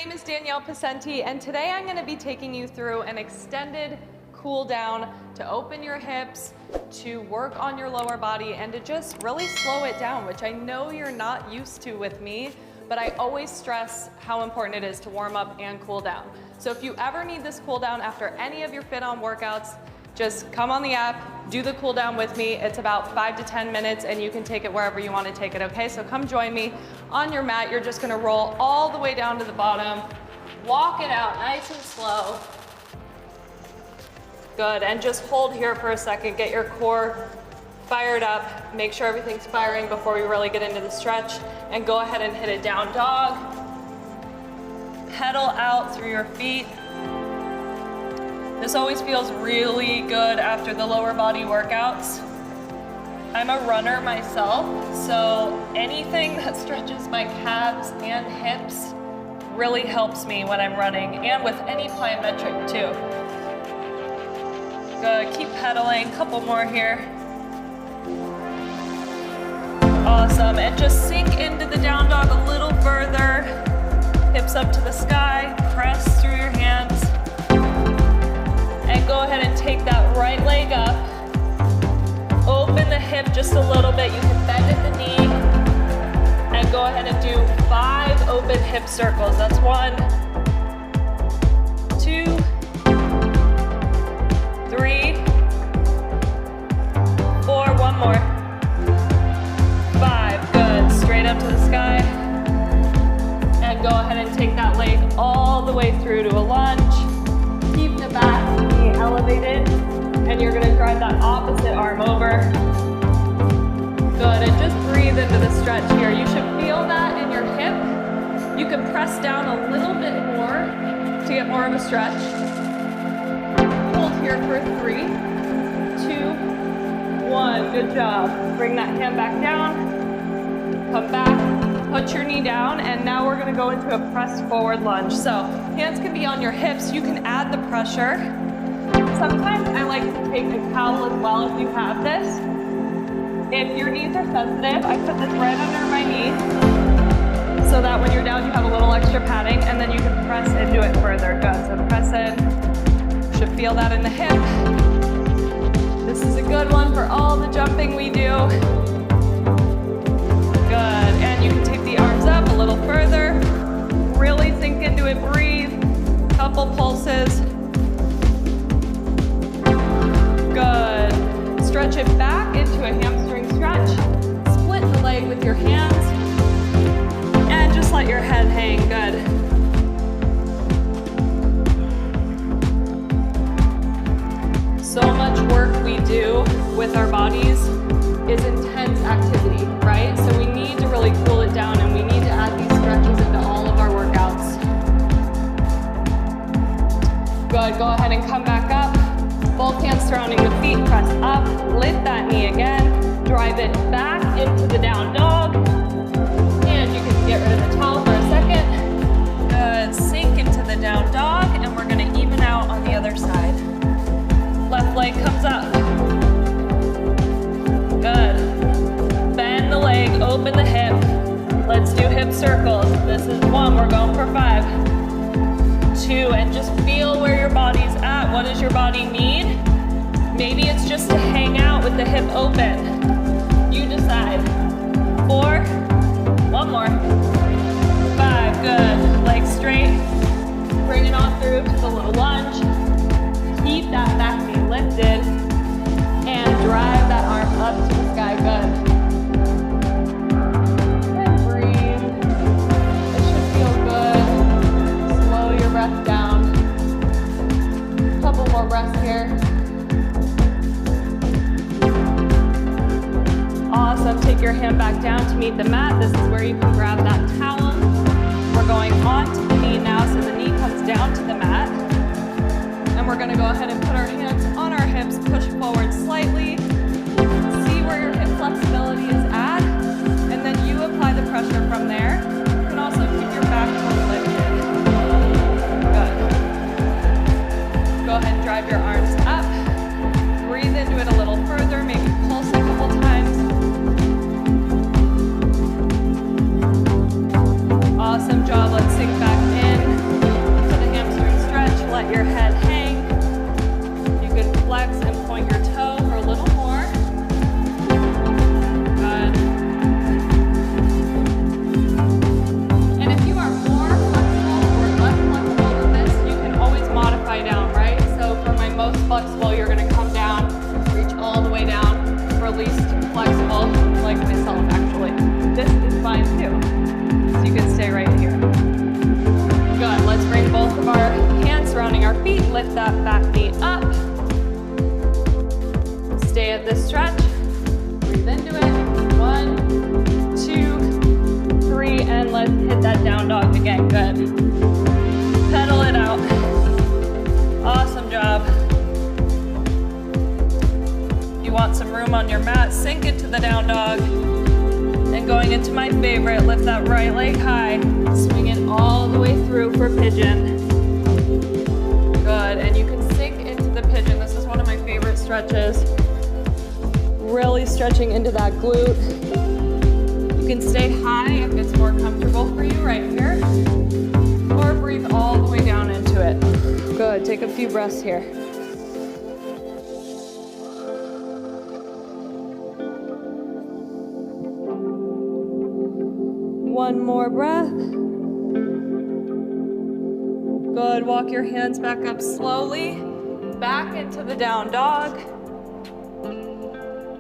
name is Danielle Pacenti, and today I'm going to be taking you through an extended cool down to open your hips, to work on your lower body, and to just really slow it down, which I know you're not used to with me, but I always stress how important it is to warm up and cool down. So if you ever need this cool down after any of your Fit On workouts, just come on the app, do the cool down with me. It's about 5 to 10 minutes and you can take it wherever you want to take it, okay? So come join me on your mat. You're just gonna roll all the way down to the bottom, walk it out nice and slow. Good, and just hold here for a second. Get your core fired up. Make sure everything's firing before we really get into the stretch. And go ahead and hit a down dog. Pedal out through your feet. This always feels really good after the lower body workouts. I'm a runner myself, so anything that stretches my calves and hips really helps me when I'm running, and with any plyometric too. Good, keep pedaling, couple more here. Awesome, and just sink into the down dog a little further. Hips up to the sky, press through your hands. And go ahead and take that right leg up. Open the hip just a little bit. You can bend at the knee. And go ahead and do 5 open hip circles. That's 1, 2, 3, 4, one more. 5, good. Straight up to the sky. And go ahead and take that leg all the way through to a lunge. Keep the back knee elevated, and you're gonna drive that opposite arm over. Good, and just breathe into the stretch here. You should feel that in your hip. You can press down a little bit more to get more of a stretch. Hold here for 3, 2, 1, good job. Bring that hand back down, come back, put your knee down, and now we're gonna go into a pressed forward lunge. So hands can be on your hips, you can add the pressure. Sometimes I like to take a towel as well if you have this. If your knees are sensitive, I put this right under my knee so that when you're down you have a little extra padding, and then you can press into it further. Good, so press in. You should feel that in the hip. This is a good one for all the jumping we do. Good, and you can take the arms up a little further. Really sink into it, breathe. Couple pulses. Good. Stretch it back into a hamstring stretch. Split the leg with your hands. And just let your head hang, good. So much work we do with our bodies is intense activity, right? So we need to really cool it down, and we need to add these stretches into all of our workouts. Good, go ahead and come back up. Both hands surrounding the feet, press up, lift that knee again, drive it back into the down dog. And you can get rid of the towel for a second. Good, sink into the down dog, and we're gonna even out on the other side. Left leg comes up. Good. Bend the leg, open the hip. Let's do hip circles. This is 1, we're going for 5. 2, and just feel where your body's at. What does your body need? Maybe it's just to hang out with the hip open. You decide. 4, one more. 5, good. Legs straight. Bring it on through to the little lunge. Keep that back knee lifted. And drive that arm up to the sky, good. And breathe. It should feel good. Slow your breath down. Couple more breaths here. Awesome, take your hand back down to meet the mat. This is where you can grab that towel. We're going onto the knee now, so the knee comes down to the mat. And we're gonna go ahead and put our hands on our hips, push forward slightly. See where your hip flexibility is at, and then you apply the pressure from there. You can also keep your back toes lifted. Good. Go ahead and drive your arms up. Breathe into it a little further, maybe pulse a couple times. Awesome job, let's sink back in. Good. Pedal it out. Awesome job. You want some room on your mat, sink into the down dog. And going into my favorite, lift that right leg high, swing it all the way through for pigeon. Good, and you can sink into the pigeon. This is one of my favorite stretches. Really stretching into that glute. You can stay high if it's more comfortable for you right here, or breathe all the way down into it. Good, take a few breaths here. One more breath. Good, walk your hands back up slowly, back into the down dog.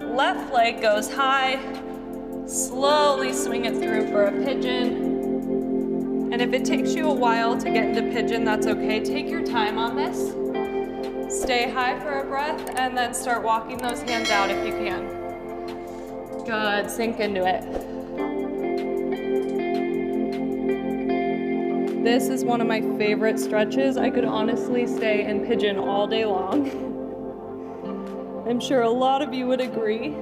Left leg goes high. Slowly swing it through for a pigeon. And if it takes you a while to get into pigeon, that's okay. Take your time on this. Stay high for a breath and then start walking those hands out if you can. Good, sink into it. This is one of my favorite stretches. I could honestly stay in pigeon all day long. I'm sure a lot of you would agree.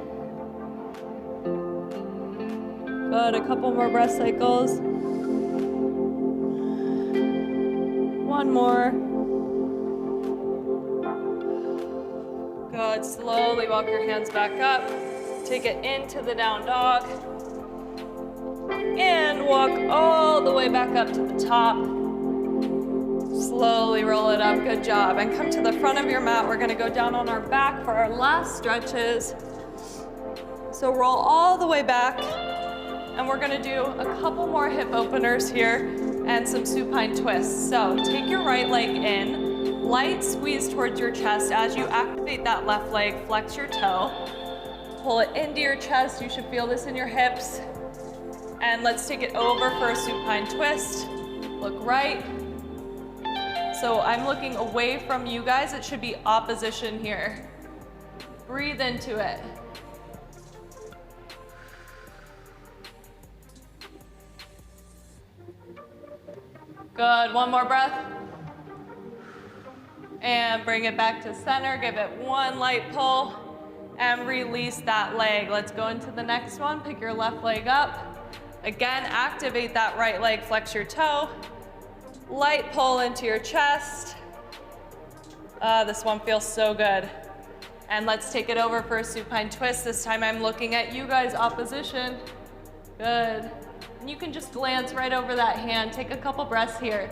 Good, a couple more breath cycles. One more. Good, slowly walk your hands back up. Take it into the down dog. And walk all the way back up to the top. Slowly roll it up, good job. And come to the front of your mat. We're gonna go down on our back for our last stretches. So roll all the way back. And we're gonna do a couple more hip openers here and some supine twists. So take your right leg in, light squeeze towards your chest. As you activate that left leg, flex your toe. Pull it into your chest. You should feel this in your hips. And let's take it over for a supine twist. Look right. So I'm looking away from you guys. It should be opposition here. Breathe into it. Good, one more breath. And bring it back to center. Give it one light pull and release that leg. Let's go into the next one. Pick your left leg up. Again, activate that right leg, flex your toe. Light pull into your chest. This one feels so good. And let's take it over for a supine twist. This time I'm looking at you guys, opposition. Good. And you can just glance right over that hand. Take a couple breaths here.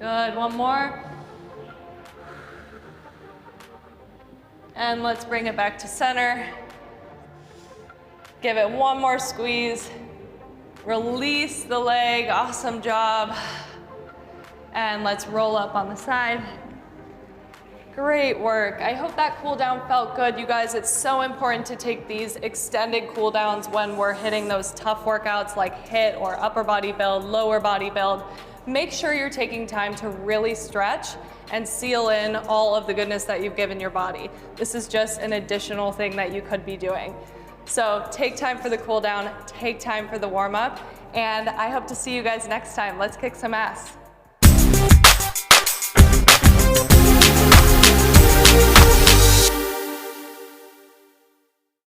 Good, one more. And let's bring it back to center. Give it one more squeeze. Release the leg, awesome job. And let's roll up on the side. Great work. I hope that cool down felt good, you guys. It's so important to take these extended cool downs when we're hitting those tough workouts like HIIT or upper body build, lower body build. Make sure you're taking time to really stretch and seal in all of the goodness that you've given your body. This is just an additional thing that you could be doing. So take time for the cool down, take time for the warm up, and I hope to see you guys next time. Let's kick some ass.